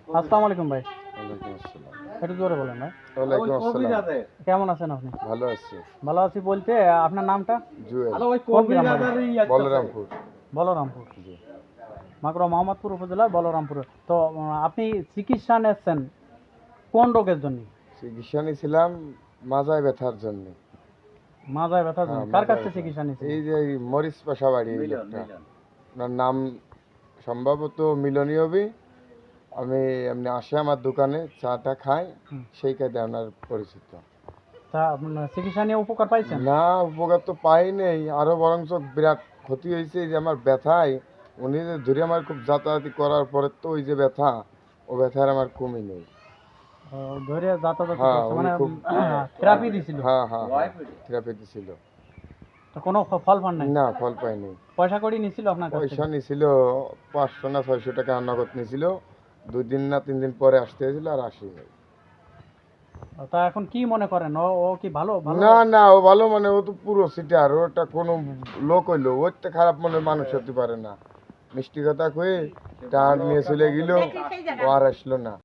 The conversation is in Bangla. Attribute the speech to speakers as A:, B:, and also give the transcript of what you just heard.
A: আসসালামু আলাইকুম ভাই।
B: ওয়ালাইকুম আসসালাম।
A: একটু জোরে বলেন ভাই।
B: ওয়ালাইকুম আসসালাম।
A: কেমন আছেন আপনি?
B: ভালো আছি।
A: ভালো আছি বলতে আপনার নামটা?
B: জুয়েল,
A: কোন গ্রাম বাড়ি?
B: বলরামপুর।
A: বলরামপুর।
B: জি।
A: মাগুরা মোহাম্মদপুর উপজেলার বলরামপুরে। তো আপনি চিকিৎসা নিচ্ছেন কোন রোগের জন্য?
B: চিকিৎসা নিয়েছিলাম মাজায় ব্যথার জন্য।
A: মাজায় ব্যথার জন্য।
B: হ্যাঁ,
A: কার
B: মাজায়
A: কাছে
B: ব্যথা।
A: চিকিৎসা নিয়েছেন?
B: এই যে এই মরিচ পাশা বাড়ি এই লোকটা। ওনার নাম সম্ভবত মিলনী হবে। আমি এমনি আসে আমার দোকানে চাটা খাই,
A: হুম।
B: সেই কাজে আপনার পরিচিত।
A: তা চিকিৎসা নিয়ে উপকার পাইছেন?
B: না, উপকার তো পাই নেই, আরো বরঞ্চ বিরাট ক্ষতি হয়েছে। এই যে আমার ব্যথায় উনি যে ধরে আমার খুব যাতায়াতি করার পরে তো ওই যে ব্যথা, ও ব্যথার আমার কমই নেই।
A: ধরে যাতায়াত
B: হ্যাঁ,
A: করছে
B: উনি
A: মানে
B: খুব
A: থেরাপি দিছিল।
B: হ্যাঁ হ্যাঁ থেরাপি দিছিল।
A: তো কোনো ফল পান নাই?
B: না, ফল পাইনি।
A: পয়সা কড়ি নিছিল আপনার কাছ
B: পয়সা
A: থেকে?
B: নিছিল 500 না 600 টাকা নগদ নিছিল। 2 দিন না 3 দিন পরে আসতে হয়েছিল, আর আসি নাই।
A: তা এখন কি মনে করেন? ও ও কি ভালো ভালো?
B: না না, ও ভালো মানে ও তো পুরো সিটার, ওটা কোনো লোক হইলো, ওর তো খারাপ মনের মানুষ হতে পারে না। মিষ্টি কথা কয়ে টাকা নিয়ে চলে গেল, ও আর আসলো না।